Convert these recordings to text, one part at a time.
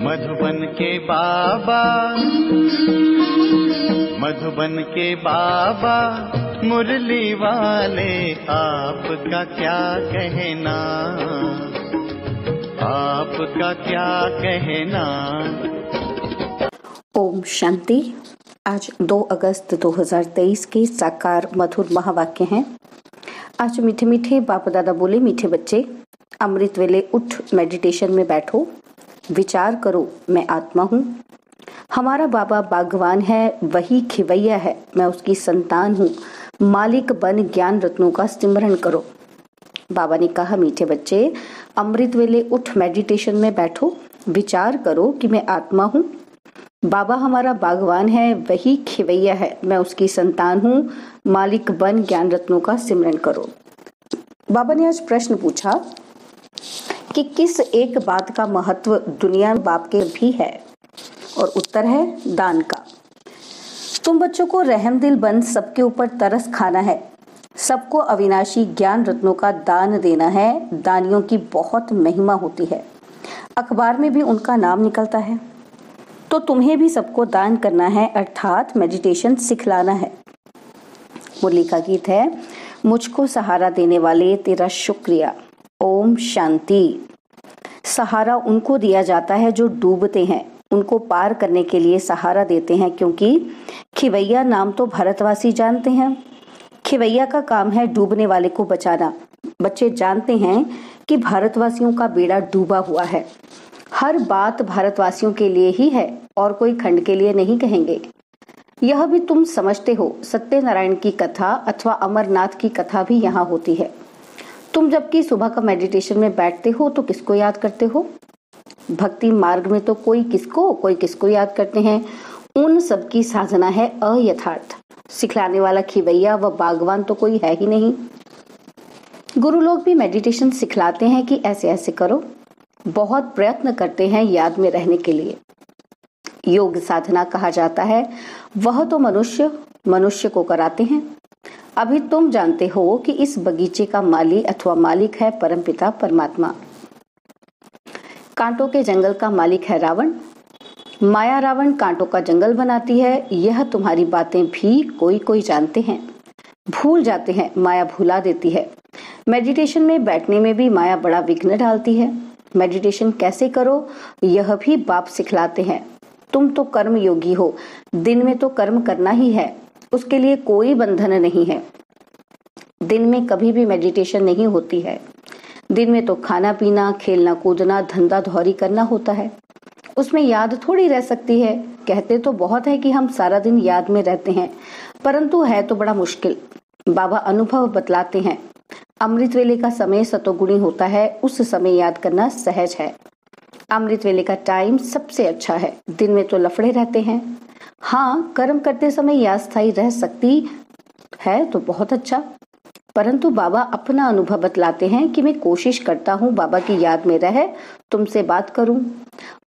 मधुबन के बाबा, मधुबन के बाबा मुरली वाले, आपका क्या कहना, आपका क्या कहना। ओम शांति। आज 2 अगस्त 2023 के साकार मधुर महावाक्य हैं। आज मीठे मीठे बाप दादा बोले, मीठे बच्चे, अमृत वेले उठ मेडिटेशन में बैठो, विचार करो मैं आत्मा हूँ। हमारा बाबा बागवान है, वही खिवैया है, मैं उसकी संतान हूँ। मालिक बन ज्ञान रत्नों का सिमरन करो। बाबा ने कहा, मीठे बच्चे, अमृत वेले उठ मेडिटेशन में बैठो, विचार करो कि मैं आत्मा हूँ। बाबा हमारा बागवान है, वही खिवैया है, मैं उसकी संतान हूँ। मालिक बन ज्ञान रत्नों का सिमरन करो। बाबा ने आज प्रश्न पूछा कि किस एक बात का महत्व दुनिया बाप के भी है, और उत्तर है दान का। तुम बच्चों को रहम दिल बन सबके ऊपर तरस खाना है, सबको अविनाशी ज्ञान रत्नों का दान देना है। दानियों की बहुत महिमा होती है, अखबार में भी उनका नाम निकलता है। तो तुम्हें भी सबको दान करना है, अर्थात मेडिटेशन सिखलाना है। मुरली का गीत है, मुझको सहारा देने वाले तेरा शुक्रिया। ओम शांति। सहारा उनको दिया जाता है जो डूबते हैं, उनको पार करने के लिए सहारा देते हैं, क्योंकि खिवैया नाम तो भारतवासी जानते हैं। खिवैया का काम है डूबने वाले को बचाना। बच्चे जानते हैं कि भारतवासियों का बेड़ा डूबा हुआ है। हर बात भारतवासियों के लिए ही है और कोई खंड के लिए नहीं कहेंगे। यह भी तुम समझते हो। सत्यनारायण की कथा अथवा अमरनाथ की कथा भी यहाँ होती है। तुम जबकि सुबह का मेडिटेशन में बैठते हो तो किसको याद करते हो? भक्ति मार्ग में तो कोई किसको याद करते हैं। उन सबकी साधना है अयथार्थ। सिखलाने वाला खिवैया व बागवान तो कोई है ही नहीं। गुरु लोग भी मेडिटेशन सिखलाते हैं कि ऐसे ऐसे करो, बहुत प्रयत्न करते हैं याद में रहने के लिए। योग साधना कहा जाता है, वह तो मनुष्य को कराते हैं। अभी तुम जानते हो कि इस बगीचे का माली अथवा मालिक है परमपिता परमात्मा। कांटों के जंगल का मालिक है रावण। माया रावण कांटों का जंगल बनाती है। यह तुम्हारी बातें भी कोई जानते हैं, भूल जाते हैं, माया भुला देती है। मेडिटेशन में बैठने में भी माया बड़ा विघ्न डालती है। मेडिटेशन कैसे करो, यह भी बाप सिखलाते हैं। तुम तो कर्म योगी हो, दिन में तो कर्म करना ही है, उसके लिए कोई बंधन नहीं है। दिन में कभी भी मेडिटेशन नहीं होती है। दिन में तो खाना पीना, खेलना कूदना, धंधा धौरी करना होता है। उसमें याद थोड़ी रह सकती है। कहते तो बहुत है कि हम सारा दिन याद में रहते हैं, परंतु है तो बड़ा मुश्किल। बाबा अनुभव बतलाते हैं, अमृत वेले का समय सतोगुणी होता है, उस समय याद करना सहज है। अमृत वेले का टाइम सबसे अच्छा है। दिन में तो लफड़े रहते हैं। हाँ, कर्म करते समय याद स्थायी रह सकती है तो बहुत अच्छा, परंतु बाबा अपना अनुभव बतलाते हैं कि मैं कोशिश करता हूँ बाबा की याद में रह तुमसे बात करूं।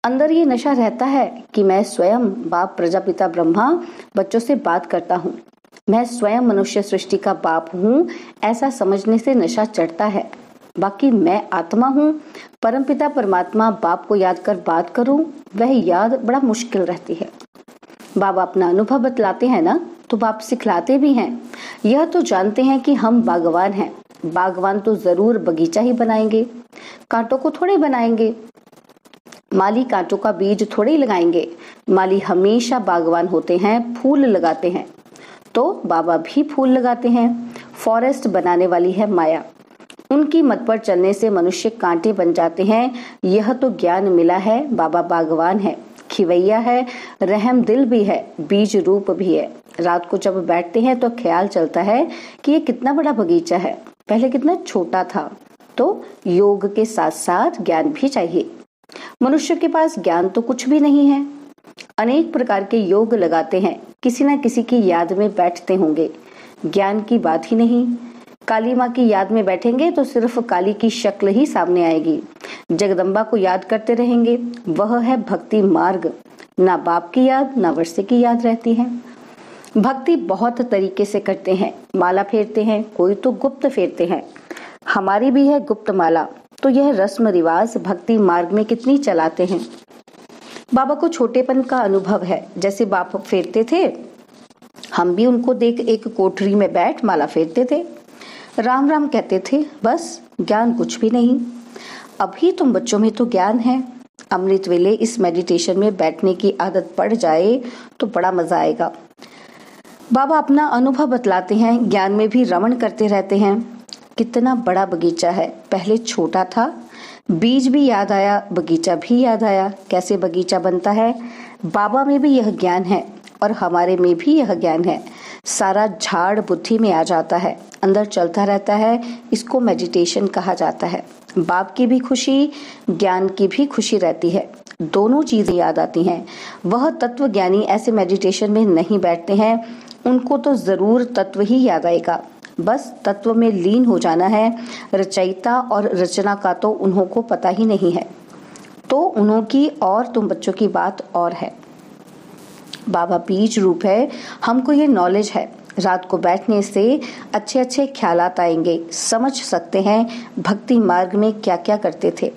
अंदर ये नशा रहता है कि मैं स्वयं बाप प्रजापिता ब्रह्मा बच्चों से बात करता हूँ, मैं स्वयं मनुष्य सृष्टि का बाप हूँ। ऐसा समझने से नशा चढ़ता है। बाकी मैं आत्मा हूँ, परमपिता परमात्मा बाप को याद कर बात करूं, वह याद बड़ा मुश्किल रहती है। बाबा अपना अनुभव बतलाते हैं ना, तो बाप सिखलाते भी हैं। यह तो जानते हैं कि हम बागवान हैं। बागवान तो जरूर बगीचा ही बनाएंगे, कांटों को थोड़े बनाएंगे। माली कांटों का बीज थोड़े ही लगाएंगे। माली हमेशा बागवान होते हैं, फूल लगाते हैं। तो बाबा भी फूल लगाते हैं। फॉरेस्ट बनाने वाली है माया। उनकी मत पर चलने से मनुष्य कांटे बन जाते हैं। यह तो ज्ञान मिला है। बाबा बागवान है, खिवैया है, रहम दिल भी है, बीज रूप भी है। रात को जब बैठते हैं तो ख्याल चलता है कि ये कितना बड़ा बगीचा है, पहले कितना छोटा था। तो योग के साथ साथ ज्ञान भी चाहिए। मनुष्य के पास ज्ञान तो कुछ भी नहीं है। अनेक प्रकार के योग लगाते हैं, किसी न किसी की याद में बैठते होंगे। ज्ञान की बात ही नहीं। काली माँ की याद में बैठेंगे तो सिर्फ काली की शक्ल ही सामने आएगी। जगदम्बा को याद करते रहेंगे, वह है भक्ति मार्ग। ना बाप की याद ना वर्षे की याद रहती है। भक्ति बहुत तरीके से करते हैं। माला फेरते हैं, कोई तो गुप्त फेरते हैं। हमारी भी है गुप्त माला। तो यह रस्म रिवाज भक्ति मार्ग में कितनी चलाते हैं। बाबा को छोटेपन का अनुभव है। जैसे बाप फेरते थे, हम भी उनको देख एक कोठरी में बैठ माला फेरते थे, राम राम कहते थे, बस ज्ञान कुछ भी नहीं। अभी तुम बच्चों में तो ज्ञान है। अमृत वेले इस मेडिटेशन में बैठने की आदत पड़ जाए तो बड़ा मजा आएगा। बाबा अपना अनुभव बतलाते हैं, ज्ञान में भी रमण करते रहते हैं। कितना बड़ा बगीचा है, पहले छोटा था, बीज भी याद आया, बगीचा भी याद आया। कैसे बगीचा बनता है, बाबा में भी यह ज्ञान है और हमारे में भी यह ज्ञान है। सारा झाड़ बुद्धि में आ जाता है, अंदर चलता रहता है, इसको मेडिटेशन कहा जाता है। बाप की भी खुशी, ज्ञान की भी खुशी रहती है, दोनों चीजें याद आती हैं। वह तत्व ज्ञानी ऐसे मेडिटेशन में नहीं बैठते हैं, उनको तो जरूर तत्व ही याद आएगा, बस तत्व में लीन हो जाना है। रचयिता और रचना का तो उन्हों को पता ही नहीं है, तो उन्हों की और तुम बच्चों की बात और है। बाबा बीज रूप है, हमको ये नॉलेज है। रात को बैठने से अच्छे अच्छे ख्यालात आएंगे, समझ सकते हैं भक्ति मार्ग में क्या क्या करते थे,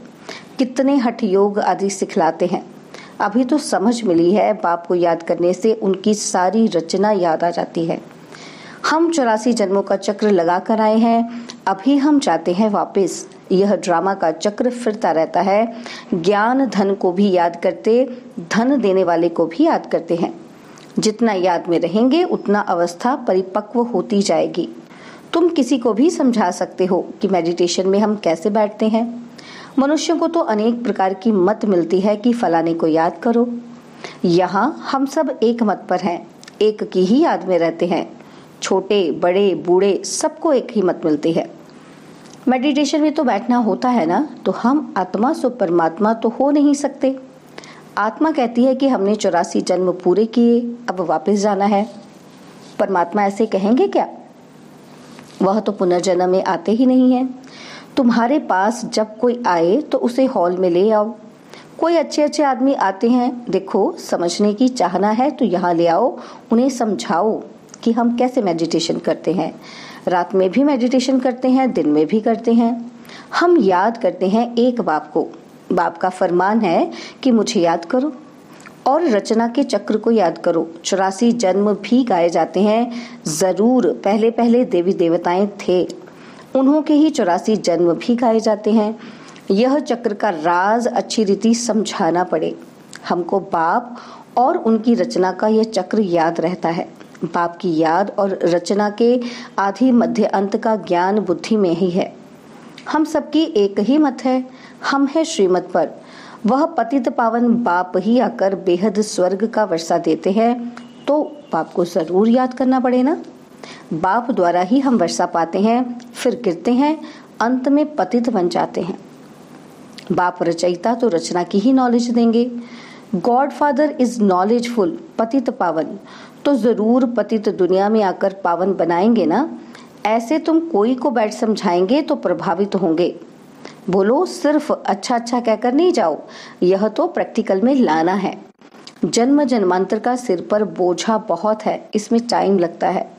कितने हठ योग आदि सिखलाते हैं। अभी तो समझ मिली है, बाप को याद करने से उनकी सारी रचना याद आ जाती है। हम 84 जन्मों का चक्र लगा कर आए हैं, अभी हम चाहते हैं वापस। यह ड्रामा का चक्र फिरता रहता है। ज्ञान धन को भी याद करते, धन देने वाले को भी याद करते हैं। जितना याद में रहेंगे उतना अवस्था परिपक्व होती जाएगी। तुम किसी को भी समझा सकते हो कि मेडिटेशन में हम कैसे बैठते हैं। मनुष्यों को तो अनेक प्रकार की मत मिलती है कि फलाने को याद करो। यहाँ हम सब एक मत पर हैं, एक की ही याद में रहते हैं। छोटे बड़े बूढ़े सबको एक ही मत मिलती है। मेडिटेशन में तो बैठना होता है ना, तो हम आत्मा सो परमात्मा तो हो नहीं सकते। आत्मा कहती है कि हमने 84 जन्म पूरे किए, अब वापस जाना है। परमात्मा ऐसे कहेंगे क्या? वह तो पुनर्जन्म में आते ही नहीं है। तुम्हारे पास जब कोई आए तो उसे हॉल में ले आओ। कोई अच्छे अच्छे आदमी आते हैं, देखो समझने की चाहना है तो यहाँ ले आओ, उन्हें समझाओ कि हम कैसे मेडिटेशन करते हैं। रात में भी मेडिटेशन करते हैं, दिन में भी करते हैं। हम याद करते हैं एक बाप को। बाप का फरमान है कि मुझे याद करो और रचना के चक्र को याद करो। 84 जन्म भी गाए जाते हैं। जरूर पहले पहले देवी देवताएं थे, उन्हों के ही 84 जन्म भी गाए जाते हैं। यह चक्र का राज अच्छी रीति समझाना पड़े। हमको बाप और उनकी रचना का यह चक्र याद रहता है। बाप की याद और रचना के आदि मध्य अंत का ज्ञान बुद्धि में ही है। हम सबकी एक ही मत है, हम है श्रीमत पर। वह पतित पावन बाप ही आकर बेहद स्वर्ग का वर्षा देते हैं, तो बाप को जरूर याद करना पड़े ना। बाप द्वारा ही हम वर्षा पाते हैं, फिर गिरते हैं, अंत में पतित बन जाते हैं। बाप रचयिता तो रचना की ही नॉलेज देंगे। गॉड फादर इज नॉलेजफुल, पतित पावन, तो जरूर पतित दुनिया में आकर पावन बनाएंगे ना। ऐसे तुम कोई को बैठ समझाएंगे तो प्रभावित होंगे। बोलो सिर्फ अच्छा अच्छा कहकर नहीं जाओ, यह तो प्रैक्टिकल में लाना है। जन्म जन्मांतर का सिर पर बोझा बहुत है, इसमें टाइम लगता है।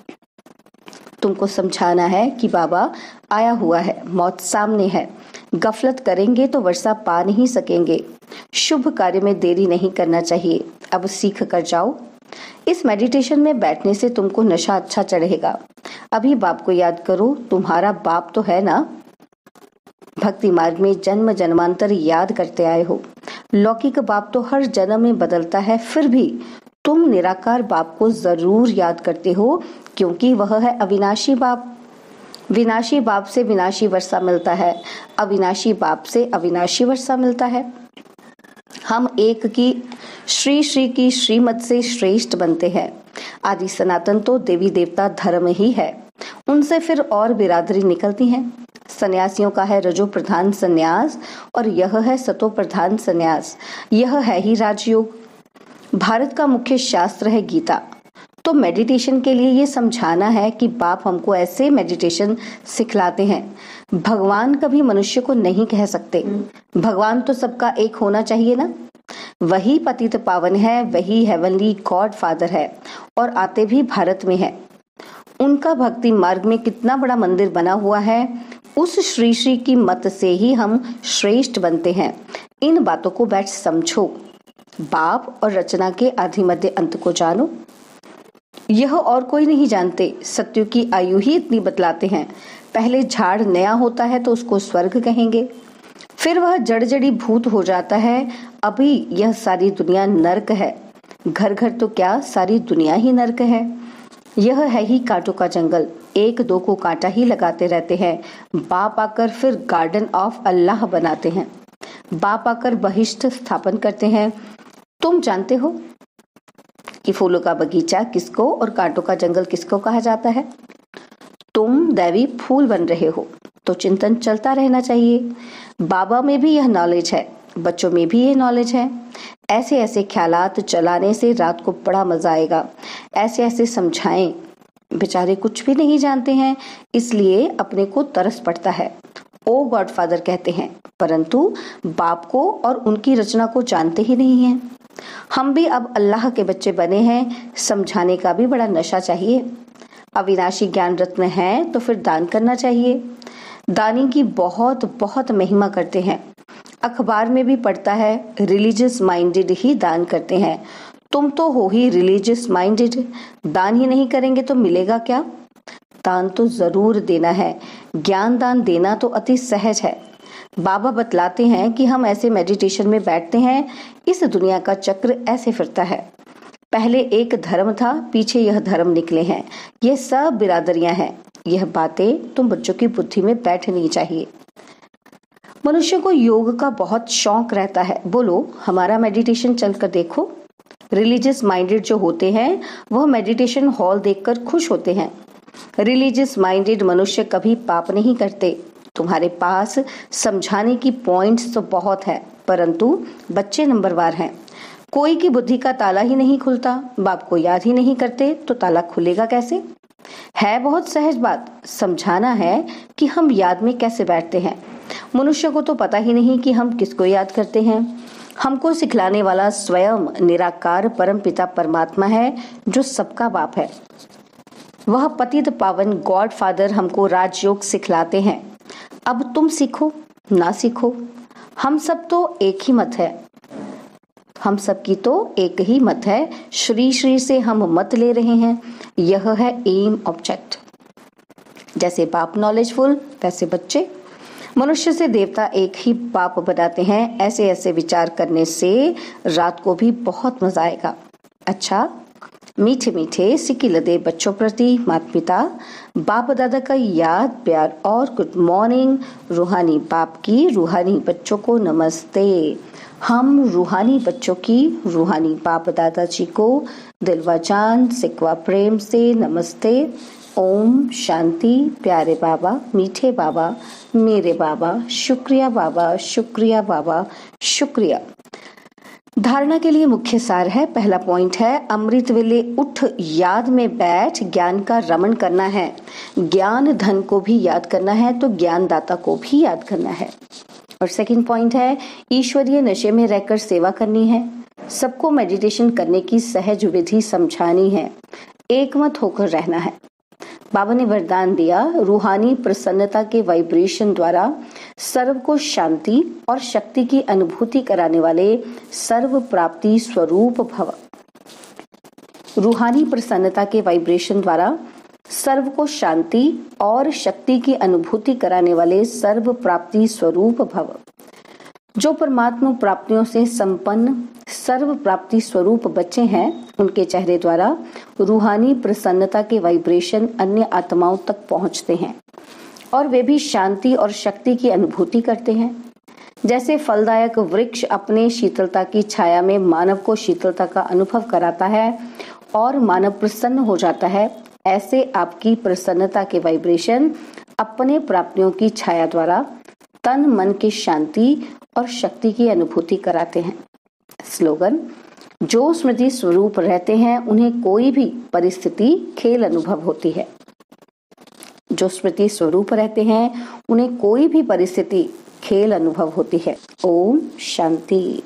तुमको समझाना है कि बाबा आया हुआ है, मौत सामने है। गफलत करेंगे तो वर्षा पा नहीं सकेंगे। शुभ कार्य में देरी नहीं करना चाहिए। अब सीख कर जाओ। इस मेडिटेशन में बैठने से तुमको नशा अच्छा चढ़ेगा। अभी बाप को याद करो, तुम्हारा बाप तो है ना। भक्ति मार्ग में जन्म जन्मांतर याद करते आए हो। लौकिक बाप तो हर जन्म में बदलता है, फिर भी तुम निराकार बाप को जरूर याद करते हो, क्योंकि वह है अविनाशी बाप। विनाशी बाप से विनाशी वर्षा मिलता है, अविनाशी बाप से अविनाशी वर्षा मिलता है। हम एक की श्री श्री की श्रीमत से श्रेष्ठ बनते हैं। आदि सनातन तो देवी देवता धर्म ही है, उनसे फिर और बिरादरी निकलती हैं। सन्यासियों का है रजो प्रधान सन्यास और यह है सतो प्रधान सन्यास। यह है ही राजयोग। भारत का मुख्य शास्त्र है गीता। तो मेडिटेशन के लिए ये समझाना है कि बाप हमको ऐसे मेडिटेशन सिखलाते हैं। भगवान कभी मनुष्य को नहीं कह सकते, भगवान तो सबका एक होना चाहिए ना। वही पतित पावन है, वही हेवनली गॉड फादर है और आते भी भारत में है। उनका भक्ति मार्ग में कितना बड़ा मंदिर बना हुआ है, उस श्री श्री की मत से ही हम श्रेष्ठ बनते हैं। इन बातों को बैठ समझो। बाप और रचना के आदि मध्य अंत को जानो। यह और कोई नहीं जानते, सत्यों की आयु ही इतनी बतलाते हैं। पहले झाड़ नया होता है तो उसको स्वर्ग कहेंगे, फिर वह जड़ जड़ी भूत हो जाता है। अभी यह सारी दुनिया नर्क है। घर घर तो क्या, सारी दुनिया ही नर्क है। यह है ही कांटों का जंगल, एक दो को कांटा ही लगाते रहते हैं। बाप आकर फिर गार्डन ऑफ अल्लाह बनाते हैं। बाप आकर बहिष्ठ स्थापन करते हैं। तुम जानते हो कि फूलों का बगीचा किसको और कांटों का जंगल किसको कहा जाता है? तुम दैवी फूल बन रहे हो तो चिंतन चलता रहना चाहिए। बाबा में भी यह नॉलेज है, बच्चों में भी यह नॉलेज है। ऐसे ऐसे ख्यालात चलाने से रात को बड़ा मजा आएगा। ऐसे ऐसे समझाएं, बेचारे कुछ भी नहीं जानते हैं, इसलिए अपने को तरस पड़ता है। ओ गॉडफादर कहते हैं, परंतु बाप को और उनकी रचना को जानते ही नहीं हैं। हम भी अब अल्लाह के बच्चे बने हैं, समझाने का भी बड़ा नशा चाहिए। अविनाशी ज्ञान रत्न है तो फिर दान करना चाहिए। दानी की बहुत बहुत महिमा करते हैं। अखबार में भी पढ़ता है, रिलीजियस माइंडेड ही दान करते हैं। तुम तो हो ही रिलीजियस माइंडेड, दान ही नहीं करेंगे तो मिलेगा क्या? दान तो जरूर देना है। ज्ञान दान देना तो अति सहज है। बाबा बतलाते हैं कि हम ऐसे मेडिटेशन में बैठते हैं, इस दुनिया का चक्र ऐसे फिरता है। पहले एक धर्म था, पीछे यह धर्म निकले हैं। ये सब बिरादरियां हैं। यह बातें तुम बच्चों की बुद्धि में बैठनी चाहिए। मनुष्य को योग का बहुत शौक रहता है। बोलो, हमारा मेडिटेशन चलकर देखो। रिलीजियस माइंडेड जो होते हैं वह मेडिटेशन हॉल देखकर खुश होते हैं। रिलीजियस माइंडेड मनुष्य कभी पाप नहीं करते। तुम्हारे पास समझाने की पॉइंट्स तो बहुत है, परंतु बच्चे नंबरवार हैं। कोई की बुद्धि का ताला ही नहीं खुलता। बाप को याद ही नहीं करते तो ताला खुलेगा कैसे? है बहुत सहज बात। समझाना है कि हम याद में कैसे बैठते हैं। मनुष्य को तो पता ही नहीं कि हम किसको याद करते हैं। हमको सिखलाने वाला स्वयं निराकार परम पिता परमात्मा है, जो सबका बाप है। वह पतित पावन गॉड फादर हमको राजयोग सिखलाते हैं। अब तुम सीखो ना सीखो, हम सब तो एक ही मत है। हम सबकी तो एक ही मत है। श्री श्री से हम मत ले रहे हैं। यह है एम ऑब्जेक्ट। जैसे बाप नॉलेजफुल, वैसे बच्चे। मनुष्य से देवता एक ही बाप बनाते हैं। ऐसे ऐसे विचार करने से रात को भी बहुत मजा आएगा। अच्छा, मीठे मीठे सिक्की लदे बच्चों प्रति माता पिता बाप दादा का याद प्यार और गुड मॉर्निंग। रूहानी बाप की रूहानी बच्चों को नमस्ते। हम रूहानी बच्चों की रूहानी बाप दादा जी को दिलवा जान सिकवा प्रेम से नमस्ते। ओम शांति। प्यारे बाबा, मीठे बाबा, मेरे बाबा, शुक्रिया बाबा, शुक्रिया बाबा, शुक्रिया। धारणा के लिए मुख्य सार है। पहला पॉइंट है, अमृत वेले उठ याद में बैठ ज्ञान का रमण करना है। ज्ञान धन को भी याद करना है तो ज्ञानदाता को भी याद करना है। और सेकंड पॉइंट है, ईश्वरीय नशे में रहकर सेवा करनी है। सबको मेडिटेशन करने की सहज विधि समझानी है। एकमत होकर रहना है। बाबा ने वरदान दिया, रूहानी प्रसन्नता के वाइब्रेशन द्वारा सर्व को शांति और शक्ति की अनुभूति कराने वाले सर्व प्राप्ति स्वरूप भव। रूहानी प्रसन्नता के वाइब्रेशन द्वारा सर्व को शांति और शक्ति की अनुभूति कराने वाले सर्व प्राप्ति स्वरूप भव। जो परमात्मा प्राप्तियों से संपन्न सर्व प्राप्ति स्वरूप बच्चे हैं, उनके चेहरे द्वारा रूहानी प्रसन्नता के वाइब्रेशन अन्य आत्माओं तक पहुंचते हैं और वे भी शांति और शक्ति की अनुभूति करते हैं। जैसे फलदायक वृक्ष अपने शीतलता की छाया में मानव को शीतलता का अनुभव कराता है और मानव प्रसन्न हो जाता है, ऐसे आपकी प्रसन्नता के वाइब्रेशन अपने प्राप्तियों की छाया द्वारा तन मन की शांति और शक्ति की अनुभूति कराते हैं। स्लोगन, जो स्मृति स्वरूप रहते हैं उन्हें कोई भी परिस्थिति खेल अनुभव होती है। जो स्मृति स्वरूप रहते हैं उन्हें कोई भी परिस्थिति खेल अनुभव होती है। ओम शांति।